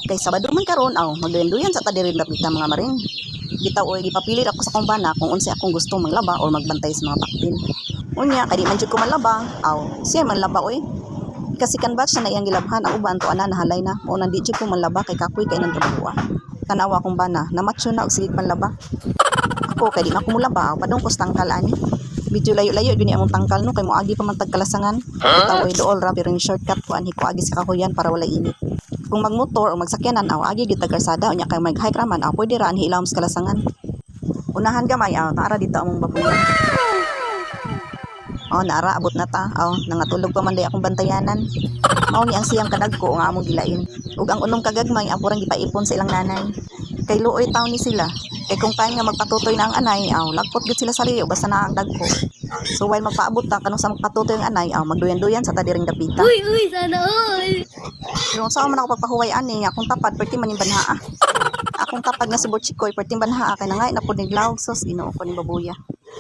Kay Sabado man karon magduyan sa tadirin dapita mga maring. Bitaw oy gipapilit ako sa akong bana kung unsa akong gusto manglaba or magbantay sa mga baktin. Unya kay di man jud ko manlaba, siya man laba oy. Kasi kan batch na iyang gilabhan ang uban to ana nahalay na. O nandi jud ko manlaba kay kapoy kay nang trabaho. Tanawa akong bana, namatso na og sige panlaba. Ako kay di man ko mulaba, padung ko sa tangkal ani. Medyo layo-layo gini among tangkal no kay moagi pa man tagkalasangan. Bitaw oy dool ra pero yung shortcut ko anhi ko agi sa kahoyan para wala init. Kung magmotor o magsakyanan agi gid tagkarsada unya kay mag-hike raman pwede ra anhi ilawom sa kalasangan. Unahan gamay naara dito among baboy. Naara abot na ta. Nangatulog pa man day akong bantayanan. Mao ni ang siyang kadagko nga among gilain. Ug ang unong kagagmay apurang gipaipon sa ilang nanay. Kay luoy taw ni sila. Kay kung time nga magpatutoy na ang anay, lagpot gid sila sa liyo basta na ang dagko. So while magpaabot ta kanung sa magpatutoy ang anay, magduyan-duyan sa tadiring dapita. Uy, sana all. Yung sa man ako pagpahuway ani akong tapad perti man yung banhaa. Akong tapad nga si Borchikoy perti banhaa kay nangay na pud niglaw sos Ginoo ko ni babuya.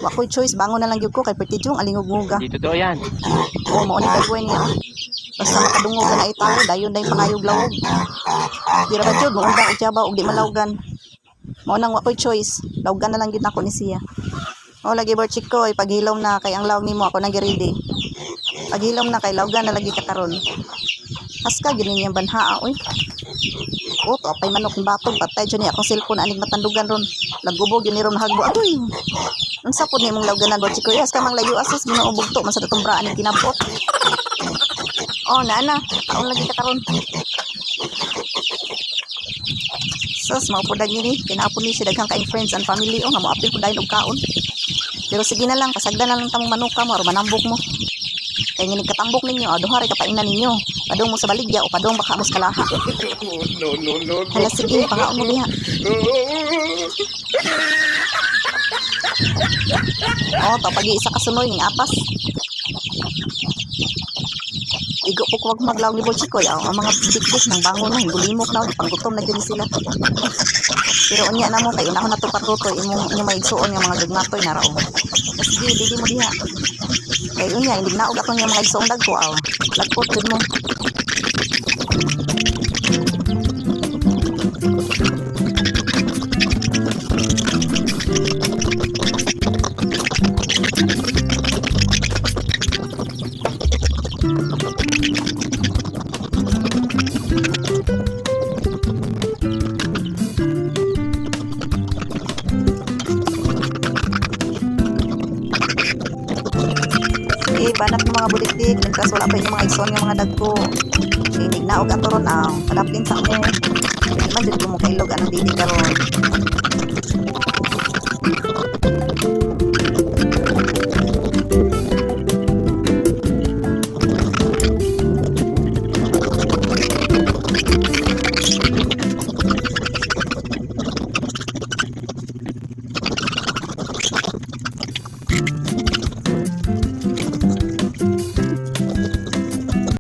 Wa ko'y choice bangon na lang gyud ko kay perti jung alingog-nguga. Hindi totoo yan. Mao ni kagway niya. Basta makadungog na itaw dayon day pangayog lawog. Di ra ba jud mo undang ijaba og di malawgan. Mao nang wa ko'y choice. Lawgan na lang gyud nako ni siya. Lagi Borchikoy paghilaw na kay ang lawg nimo ako nagi-ready. Paghilaw na kay lawgan na lagi ka karon. Haska gid niyang banhaa oy. To apay manok ng batog patay dyan niya akong cellphone aning matandugan ron. Lagubog yun ni ron hagbo. Agoy! Unsa po niya mong lawganan Borchikoy? As ka mang layo asos ginoubog to man sa tatumbraan ng kinabot. Nana, taon lagi ka karon. Sos, maupudag nini. Kinapon ni si daghang kaing friends and family. Nga moapil po dahil og kaon. Pero sige na lang, pasagdan na lang tamong manuka mo or manambok mo. Kaya nginig katambok ninyo, duhari kapaingnan ninyo. Padong mo sa baligya o padong baka mo sa kalaha. No. Hala sige, pangaon mo diha. Pag isa kasunoy ng apas. Igo po kuwag maglaw ni Borchikoy. Ang mga bigkos ng bangon na, gulimok na, panggutom na din sila. Pero unya na mo, kayo na ako natupatutoy, inyong maigsuon yung mga gagmatoy na raong. Sige, dili mo diha. Kaya unya, hindi na ugat yung mga igsuong dagko. Lagpot din mo. Banat ng mga buliktik, lintras wala pa yung mga ison yung mga dagko. Inig na og atoron padapin sa mo. Man dito mo kailog anong dili karon.